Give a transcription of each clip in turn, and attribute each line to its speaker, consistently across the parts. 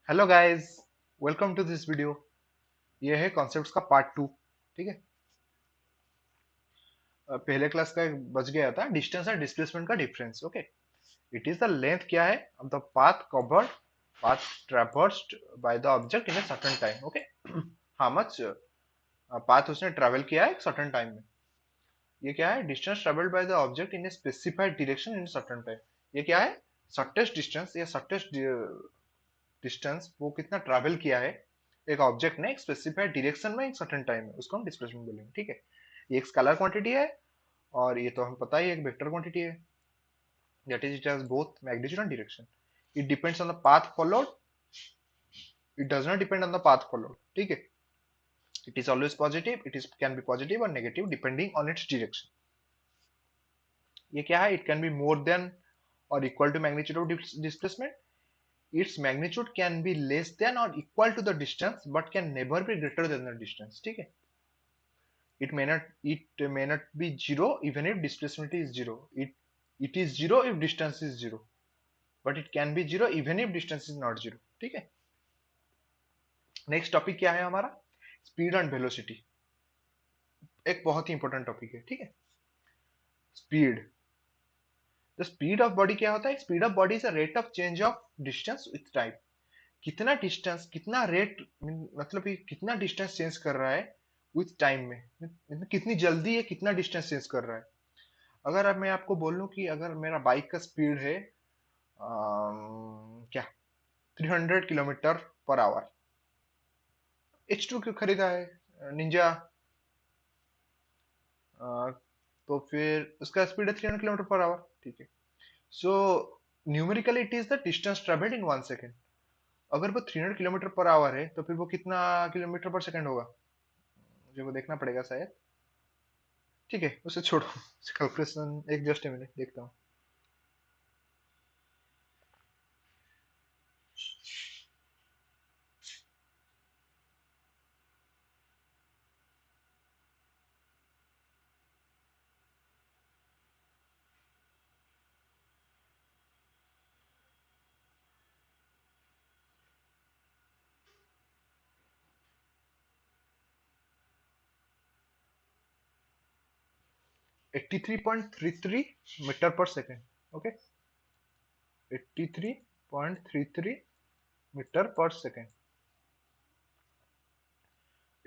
Speaker 1: Hello guys, welcome to this video. ये है concepts का पार्ट टू। ठीक है। पहले क्लास का एक बच गया था, डिस्टेंस और डिस्प्लेसमेंट का difference. Okay. It is the length क्या है of the path covered, path traversed by the object in a certain time. Okay. How much path उसने ट्रैवल किया है एक सर्टेन टाइम में। ये क्या है? Distance travelled by the object in a specified direction in certain time. ये क्या है? शॉर्टेस्ट डिस्टेंस या शॉर्टेस्ट डिस्टेंस वो कितना ट्रैवल किया है एक ऑब्जेक्ट ने एक स्पेसिफाइड डायरेक्शन में एक सर्टेन टाइम में, उसको हम डिस्प्लेसमेंट बोलेंगे। ठीक है। ये एक स्केलर क्वांटिटी है और ये तो हम पता ही है एक वेक्टर क्वांटिटी है। That is it has both magnitude and direction. It depends on the path followed, it does not depend on the path followed. ठीक है। It is always positive, it is can be positive और negative depending on its direction. ये क्या है? It can be more than और equal to magnitude of displacement. its magnitude can be less than or equal to the distance but can never be greater than the distance. ठीक है। it may not be zero even if displacement is zero. it is zero if distance is zero, but it can be zero even if distance is not zero. ठीक है। Next topic क्या है हमारा? Speed and velocity. एक बहुत ही important topic है। ठीक है। Speed, the speed of body क्या होता है? Speed of body is a rate of change of distance with time. कितना डिस्टेंस, कितना रेट, मतलब कि कितना डिस्टेंस चेंज कर रहा है विथ टाइम में, मतलब कितनी जल्दी ये कितना डिस्टेंस चेंज कर रहा है। अगर अब मैं आपको बोलूं कि अगर मेरा बाइक का स्पीड है क्या 300 किलोमीटर पर आवर। H2 क्यों खरीदा है निंजा? तो फिर उसका स्पीड है 300 किलोमीटर पर आवर। ठीक है। So numerically it is the distance travelled in 1 second. अगर वो 300 किलोमीटर पर आवर है तो फिर वो कितना किलोमीटर पर सेकंड होगा? मुझे वो देखना पड़ेगा शायद। ठीक है, उसे छोड़ो। कैलकुलेशन एक जस्ट मिनट देखता हूँ। 83.33 मीटर पर सेकंड। ओके। 83.33 मीटर पर second.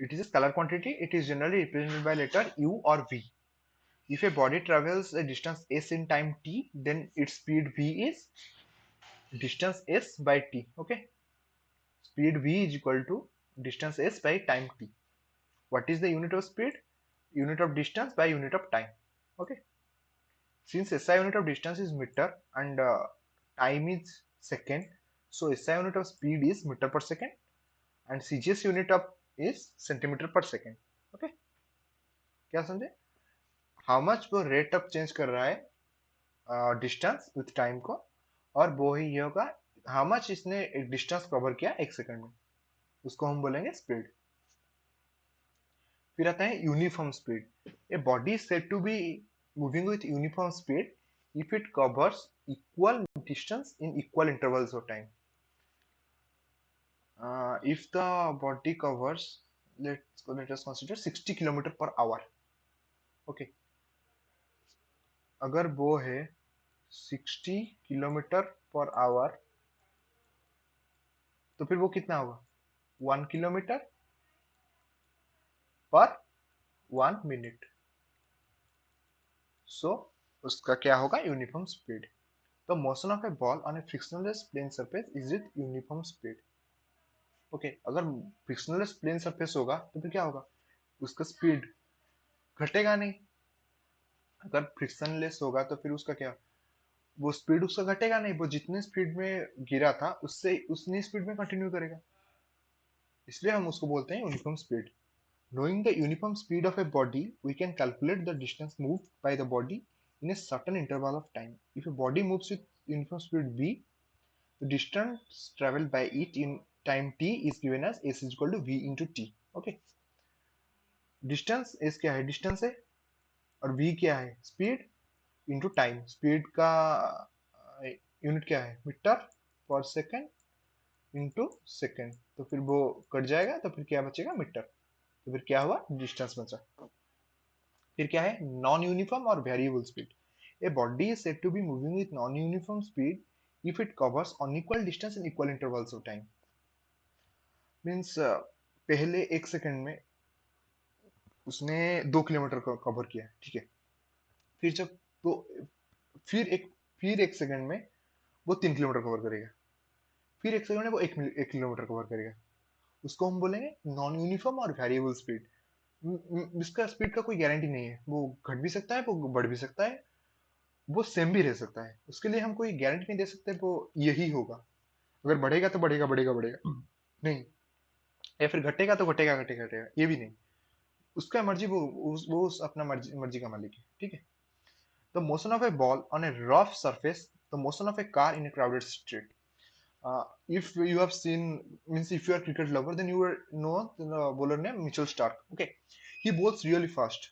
Speaker 1: It is a scalar quantity. It is generally represented by letter u or v. If a body travels a distance s in time t, then its speed v is distance s by t. Okay. Speed v is equal to distance s by time t. What is the unit of speed? Unit of distance by unit of time. Okay. Since SI unit of distance is meter and time is second, so SI unit of speed is meter per second and CGS unit of is centimeter per second. Okay. क्या समझे? How much वो rate of change कर रहा है distance with time को, और वो ही ये होगा हाउ मच इसने एक डिस्टेंस कवर किया 1 सेकंड में, उसको हम बोलेंगे स्पीड। फिर आता है uniform speed. A body is said to be moving with uniform speed if it covers equal distance in equal intervals of time. If the body covers, let us consider 60 kilometre per hour. Okay. अगर वो है 60 kilometre per hour तो फिर वो कितना होगा? 1 kilometre पर 1 minute. सो उसका क्या होगा? Uniform speed. The motion of a ball on a frictionless plane surface is with uniform speed. Okay. अगर फ्रिक्शनलेस प्लेन सरफेस होगा तो फिर क्या होगा? उसका स्पीड घटेगा नहीं। अगर फ्रिक्शनलेस होगा तो फिर उसका क्या, वो स्पीड उसका घटेगा नहीं, वो जितने स्पीड में गिरा था उससे उतनी स्पीड में कंटिन्यू करेगा। इसलिए हम उसको बोलते हैं uniform speed. Knowing the uniform speed of a body, we can calculate the distance moved by the body in a certain interval of time. If a body moves with uniform speed v, the distance traveled by it in time t is given as s is equal to v into t. Okay. Distance s क्या है? Distance है। और v क्या है? Speed into time. Speed का unit क्या है? Metre पर सेकेंड इंटू सेकेंड, तो फिर वो कट जाएगा, तो फिर क्या बचेगा मीटर, तो फिर क्या हुआ डिस्टेंस बचा। फिर क्या है नॉन यूनिफॉर्म और variable speed. A body is said to be moving with non uniform speed if it covers unequal distance in equal intervals of time. Means पहले एक सेकंड में उसने 2 किलोमीटर को कवर किया, ठीक है। फिर जब वो फिर एक फिर एक सेकंड में वो 3 किलोमीटर कवर करेगा, फिर एक सेकंड में वो 1 किलोमीटर कवर करेगा। उसको हम बोलेंगे नॉन यूनिफॉर्म और वेरिएबल स्पीड। इसका स्पीड का कोई गारंटी नहीं है, वो घट भी सकता है, वो बढ़ भी सकता है, वो सेम भी रह सकता है। उसके लिए हम कोई गारंटी नहीं दे सकते वो यही होगा। अगर बढ़ेगा तो बढ़ेगा बढ़ेगा बढ़ेगा, नहीं, या फिर घटेगा तो घटेगा घटेगा घटेगा, ये भी नहीं। उसका मर्जी, वो अपना मर्जी मर्जी का मालिक है, ठीक है। The motion of a ball on A rough surface, the motion of A car in A crowded street. If you have seen, means if you are cricket lover, then you will know the bowler name Mitchell Stark. Okay, he bowls really fast.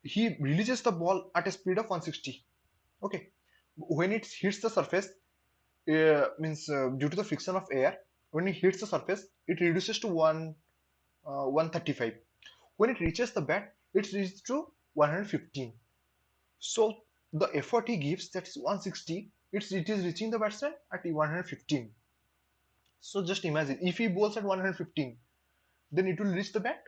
Speaker 1: He releases the ball at a speed of 160. Okay, when it hits the surface, means due to the friction of air, when it hits the surface, it reduces to 135. When it reaches the bat, it reaches to 115. So the effort he gives, that's 160, it is reaching the batsman at 115. So just imagine if he bowls at 115, then it will reach the bat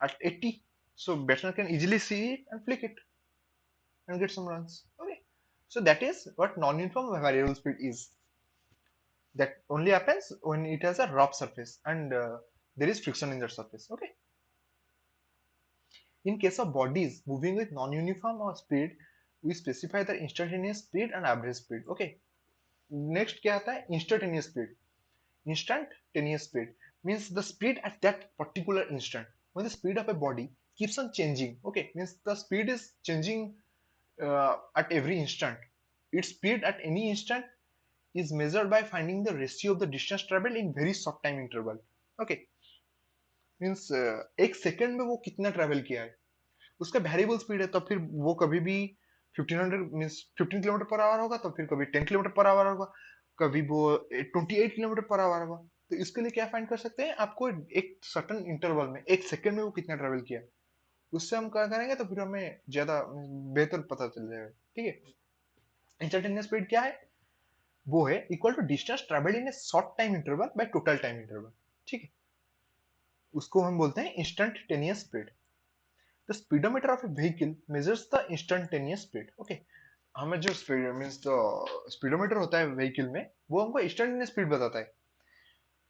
Speaker 1: at 80. So batsman can easily see it and flick it and get some runs. Okay. So that is what non-uniform variable speed is. That only happens when it has a rough surface and there is friction in that surface. Okay. In case of bodies moving with non-uniform or speed, we specify the instantaneous speed and average speed. Okay. Next क्या आता है instantaneous speed. Instantaneous speed means the speed at that particular instant. When the speed of a body keeps on changing, okay, means the speed is changing at every instant. Its speed at any instant is measured by finding the ratio of the distance traveled in very short time interval. Okay, means एक second में वो कितना travel किया है, उसका variable speed है, तो फिर वो कभी भी 1500 मीन्स 15 किलोमीटर पर आवर होगा, तो फिर कभी 10 किलोमीटर पर आवर होगा, कभी वो 28 किलोमीटर पर आवर होगा। तो इसके लिए क्या फाइंड कर सकते हैं, आपको एक सर्टन इंटरवल में एक सेकंड में वो कितना ट्रेवल किया, उससे हम क्या करेंगे तो फिर हमें ज्यादा बेहतर पता चल जाएगा, ठीक है। इंस्टेंटेनियस स्पीड क्या है, वो है equal to distance travelled in a short time interval by total time interval, ठीक है। उसको हम बोलते हैं instantaneous speed. The speedometer of a vehicle measures the instantaneous speed. Okay, हमें जो स्पीड मींस द स्पीडोमीटर होता है व्हीकल में, वो हमको इंस्टेंटेनियस स्पीड बताता है।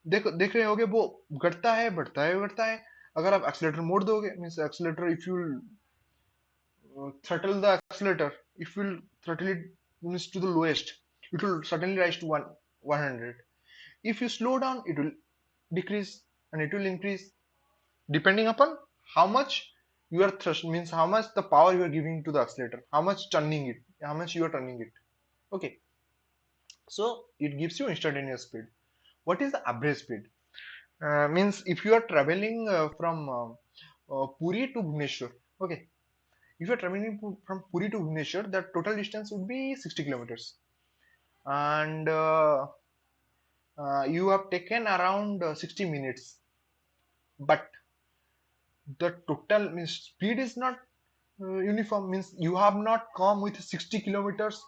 Speaker 1: देखो देख रहे होगे वो घटता है बढ़ता है बढ़ता है। अगर आप एक्सीलरेटर मोड़ दोगे, means accelerator if you throttle the accelerator, if you throttle it means to the lowest, it will suddenly rise to 100. If you slow down, it will decrease and it will increase depending upon how much you are thrust, means how much the power you are giving to the accelerator, how much turning it, how much you are turning it. Okay, so it gives you instantaneous speed. What is the average speed? Means if you are traveling from Puri to Bhubaneswar, okay, if you are traveling from Puri to Bhubaneswar, the total distance would be 60 kilometers, and you have taken around 60 minutes. But the total means speed is not uniform. Means you have not come with 60 kilometers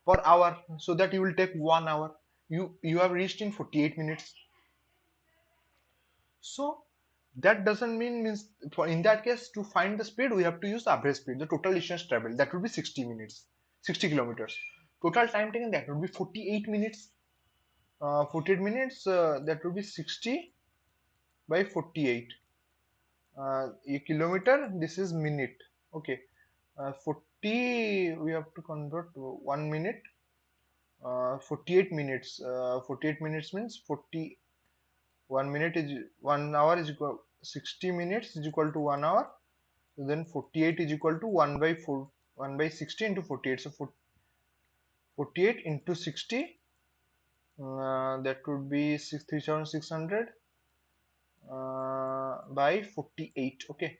Speaker 1: per hour, so that you will take 1 hour. You have reached in 48 minutes. So that doesn't means for in that case to find the speed we have to use the average speed, the total distance traveled, that will be 60 minutes, 60 kilometers. Total time taken, that will be 48 minutes. 48 minutes, that will be 60 by 48. A kilometer, this is minute. Okay, 40 we have to convert to 1 minute. 48 minutes. 48 minutes means 40. 1 minute is 1 hour is equal 60 minutes is equal to 1 hour. So then 48 is equal to 1 by 4, 1 by 60 into 48. So 48 into 60, that would be 3600 by 48. Okay,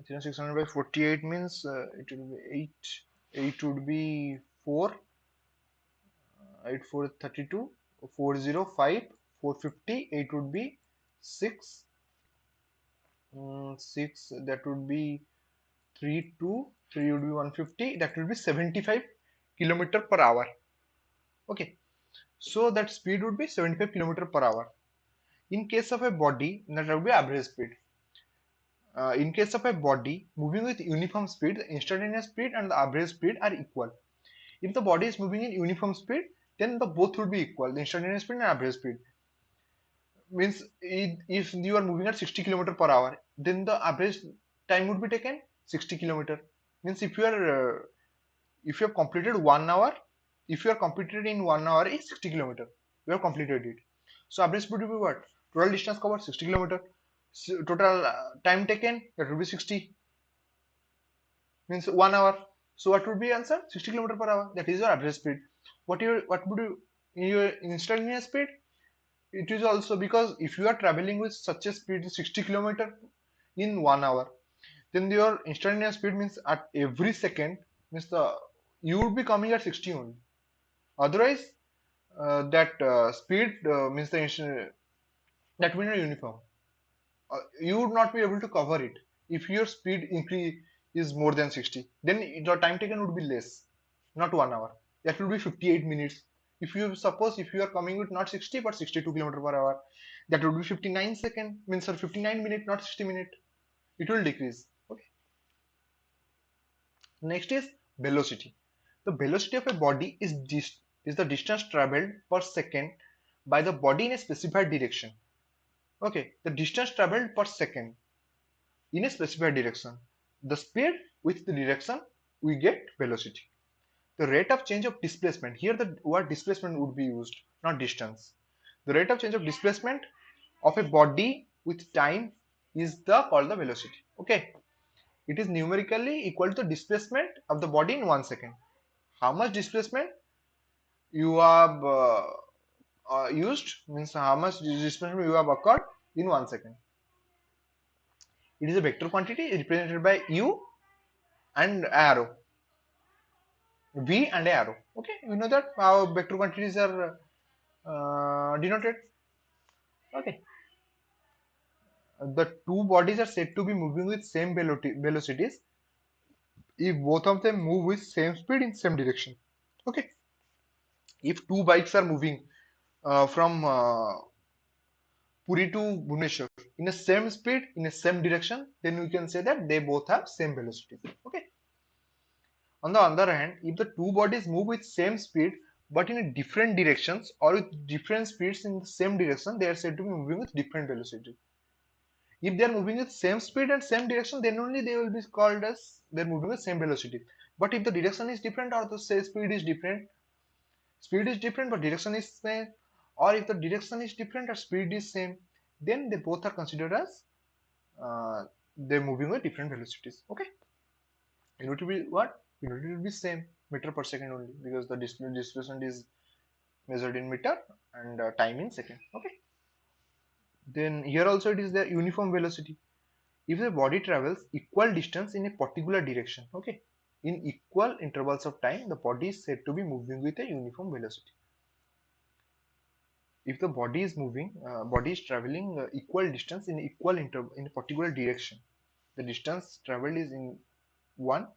Speaker 1: 3600 by 48 means it will be 8. 8 would be 4. 8 4 32. 405, 450, 8 would be 6, 6, that would be 3, 2, 3 would be 150, that would be 75 kilometer per hour. Okay, so that speed would be 75 kilometer per hour. In case of a body, that would be average speed. In case of a body moving with uniform speed, the instantaneous speed and the average speed are equal. If the body is moving in uniform speed, then the both would be equal, the instantaneous speed and average speed. Means if you are moving at 60 kilometer per hour, then the average time would be taken 60 kilometer. Means if you have completed 1 hour, if you are completed in 1 hour is 60 kilometer, you have completed it. So average speed will be what? Total distance covered 60 kilometer. Total time taken, that will be 60, means 1 hour. So what would be answer? 60 kilometer per hour. That is your average speed. What would you in your instantaneous speed? It is also, because if you are traveling with such a speed 60 kilometer in 1 hour, then your instantaneous speed means at every second, means the you would be coming at 60 only. Otherwise, that speed means that will not uniform. You would not be able to cover it. If your speed increase is more than 60, then the time taken would be less, not 1 hour. That will be 58 minutes. If you suppose if you are coming with not 60 but 62 kilometer per hour, that would be 59 second, means 59 minute, not 60 minute. It will decrease. Okay. Next is velocity. The velocity of a body is the distance traveled per second by the body in a specified direction. Okay, the distance traveled per second in a specified direction. The speed with the direction, we get velocity. The rate of change of displacement. Here the word displacement would be used, not distance. The rate of change of displacement of a body with time is called the velocity. Okay. It is numerically equal to displacement of the body in 1 second. How much displacement you have used, means how much displacement you have occurred in 1 second. It is a vector quantity represented by u and arrow, v and arrow. Okay, you know that how vector quantities are denoted. Okay, the two bodies are said to be moving with same velocities if both of them move with same speed in same direction. Okay, if two bikes are moving from Puri to Bhubaneswar in the same speed, in the same direction, then we can say that they both have same velocity. Okay. On the other hand, if the two bodies move with same speed but in different directions or with different speeds in the same direction, they are said to be moving with different velocity. If they are moving with same speed and same direction, then only they will be called as they are moving with same velocity. But if the direction is different or the say speed is different but direction is same, or if the direction is different or speed is same, then they both are considered as they're moving with different velocities. Okay, unit will be what? Unit will be same, meter per second only, because the displacement is measured in meter and time in second. Okay, then here also it is the uniform velocity. If the body travels equal distance in a particular direction, okay, in equal intervals of time, the body is said to be moving with a uniform velocity. If the body is traveling equal distance in in a particular direction, the distance traveled is in one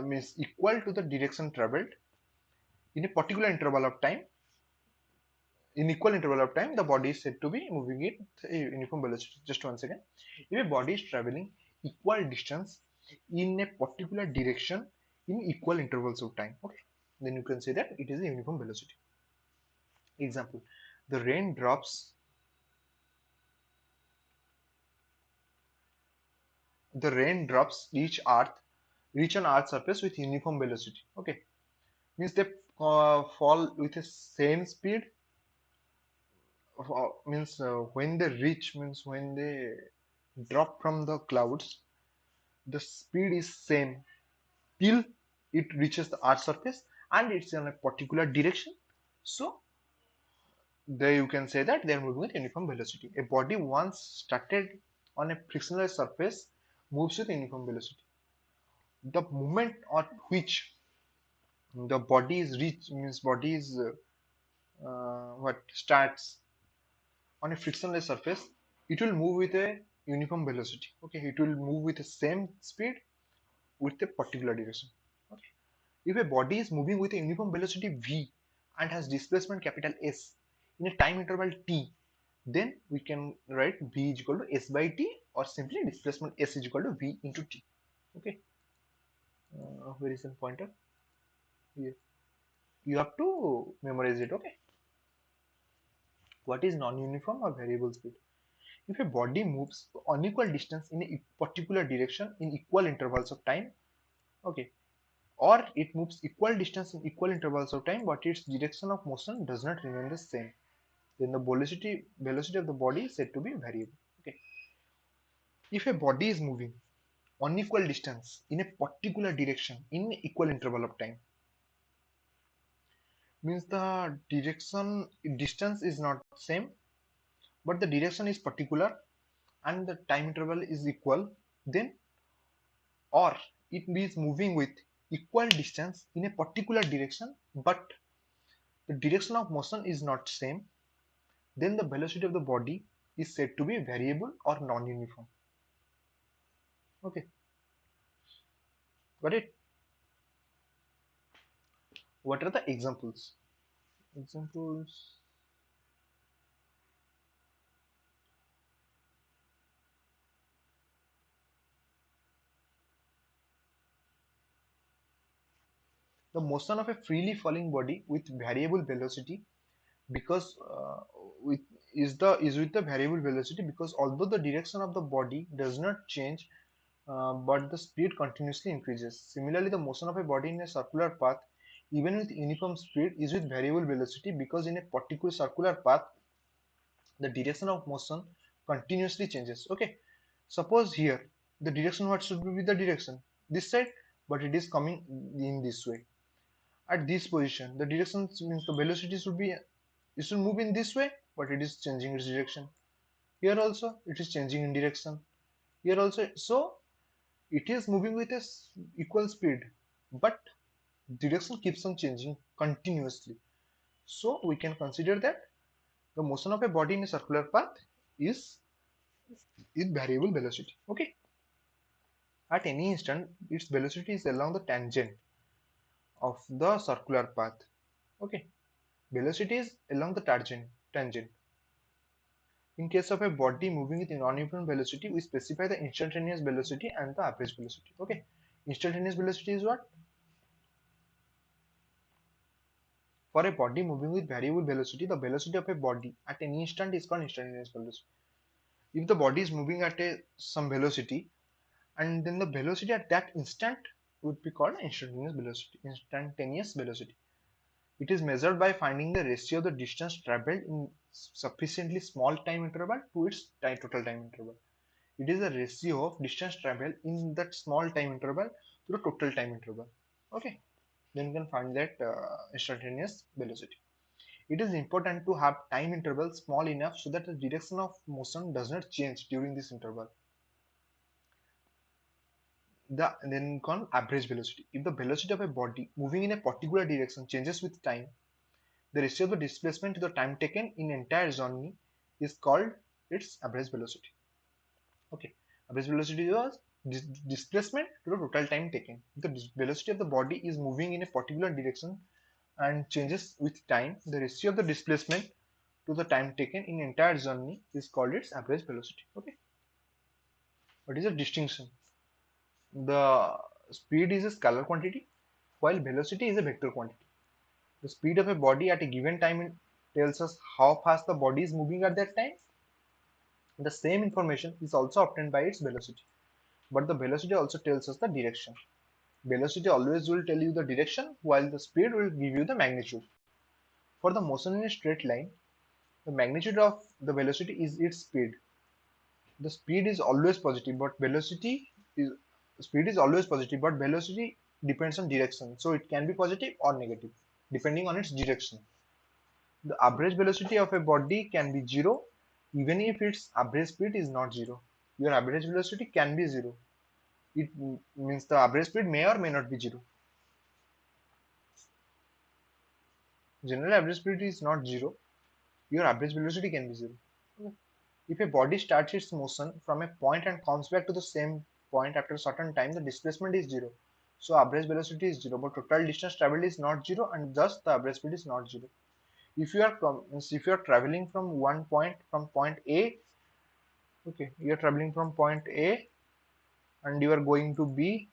Speaker 1: means equal to the direction traveled in a particular interval of time. In equal interval of time, the body is said to be moving at a uniform velocity. Just once again, if a body is traveling equal distance in a particular direction in equal intervals of time, okay, then you can say that it is a uniform velocity. Example: the raindrops reach an earth surface with uniform velocity. Okay, means they fall with the same speed. Means when they reach, means when they drop from the clouds, the speed is same till it reaches the earth surface, and it's in a particular direction. So there you can say that they are moving with uniform velocity. A body once started on a frictionless surface moves with uniform velocity. The moment at which the body is reached, means body is what starts on a frictionless surface, it will move with a uniform velocity. Okay, it will move with the same speed with a particular direction. Okay, if a body is moving with a uniform velocity v and has displacement capital S in a time interval t, then we can write v is equal to s by t, or simply displacement s is equal to v into t. Okay, where is the pointer? Here. You have to memorize it. Okay, what is non-uniform or variable speed? If a body moves unequal distance in a particular direction in equal intervals of time, okay, or it moves equal distance in equal intervals of time, but its direction of motion does not remain the same, then the velocity of the body is said to be variable. Okay, if a body is moving unequal distance in a particular direction in equal interval of time, means the direction distance is not same, but the direction is particular and the time interval is equal, then, or it is moving with equal distance in a particular direction but the direction of motion is not same, then the velocity of the body is said to be variable or non-uniform. Okay, got it? What are the examples? Examples. The motion of a freely falling body with variable velocity, because with is with the variable velocity, because although the direction of the body does not change, but the speed continuously increases. Similarly, the motion of a body in a circular path, even with uniform speed, is with variable velocity, because in a particular circular path, the direction of motion continuously changes. Okay, suppose here the direction, what should be the direction? This side, but it is coming in this way. At this position, the direction means the velocity should be, it should move in this way, but it is changing its direction. Here also, it is changing in direction. Here also, so it is moving with a equal speed, but direction keeps on changing continuously. So we can consider that the motion of a body in a circular path is with variable velocity. Okay, at any instant its velocity is along the tangent of the circular path. Okay, velocity is along the tangent. In case of a body moving with non-uniform velocity, we specify the instantaneous velocity and the average velocity. Okay, instantaneous velocity is what? For a body moving with variable velocity, the velocity of a body at any instant is called instantaneous velocity. If the body is moving at some velocity, and then the velocity at that instant would be called instantaneous velocity. Instantaneous velocity. It is measured by finding the ratio of the distance traveled in sufficiently small time interval to its total time interval. It is the ratio of distance traveled in that small time interval to the total time interval. Okay, then you can find that instantaneous velocity. It is important to have time interval small enough so that the direction of motion does not change during this interval. The then called average velocity. If the velocity of a body moving in a particular direction changes with time, the ratio of the displacement to the time taken in entire journey is called its average velocity. Okay, average velocity is displacement to the total time taken. If the velocity of the body is moving in a particular direction and changes with time, the ratio of the displacement to the time taken in entire journey is called its average velocity. Okay, what is the distinction? The speed is a scalar quantity while velocity is a vector quantity. The speed of a body at a given time tells us how fast the body is moving at that time. The same information is also obtained by its velocity, but the velocity also tells us the direction. Velocity always will tell you the direction, while the speed will give you the magnitude. For the motion in a straight line, the magnitude of the velocity is its speed. The speed is always positive, but velocity is speed is always positive, but velocity depends on direction. So it can be positive or negative depending on its direction. The average velocity of a body can be zero even if its average speed is not zero. Your average velocity can be zero. It means the average speed may or may not be zero. General average speed is not zero. Your average velocity can be zero. Okay. If a body starts its motion from a point and comes back to the same point after a certain time, the displacement is zero. So average velocity is zero, but total distance traveled is not zero, and thus the average speed is not zero. If you are if you are traveling from one point from point A, okay, you are traveling from point A and you are going to B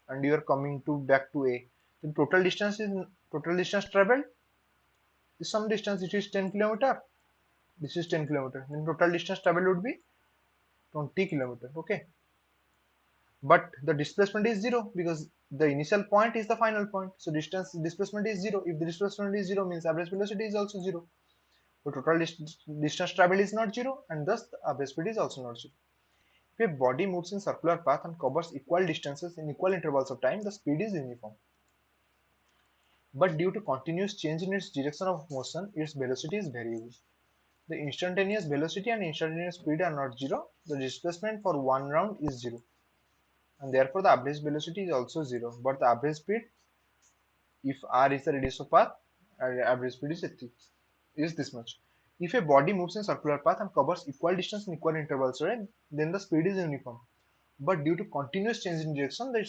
Speaker 1: and you are coming to back to A. The total distance traveled is some distance. It is 10 kilometer. This is 10 kilometer. Then total distance traveled would be 20 kilometer. Okay, but the displacement is zero because the initial point is the final point. So displacement is zero. If the displacement is zero, means average velocity is also zero. But total distance traveled is not zero, and thus the average speed is also not zero. If a body moves in circular path and covers equal distances in equal intervals of time, the speed is uniform. But due to continuous change in its direction of motion, its velocity is variable. The instantaneous velocity and instantaneous speed are not zero. The displacement for one round is zero, and therefore the average velocity is also zero. But the average speed, if r is the radius of path, average speed is this much. If a body moves in circular path and covers equal distance in equal intervals, right, then the speed is uniform. But due to continuous change in direction, the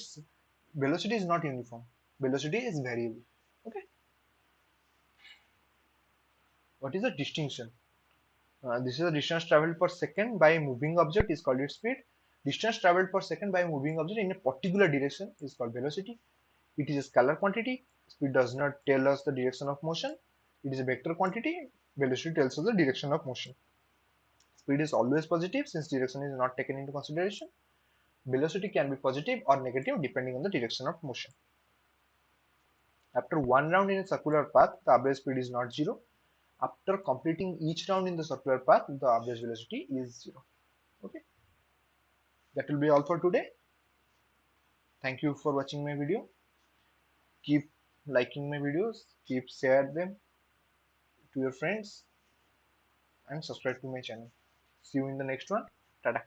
Speaker 1: velocity is not uniform. Velocity is variable. Okay. What is the distinction? This is the distance traveled per second by a moving object is called its speed. Distance traveled per second by a moving object in a particular direction is called velocity. It is a scalar quantity. Speed does not tell us the direction of motion. It is a vector quantity. Velocity tells us the direction of motion. Speed is always positive since direction is not taken into consideration. Velocity can be positive or negative depending on the direction of motion. After one round in a circular path, the average speed is not zero. After completing each round in the circular path, the average velocity is zero. Okay, that will be all for today. Thank you for watching my video. Keep liking my videos, keep share them to your friends, and subscribe to my channel. See you in the next one. Tada.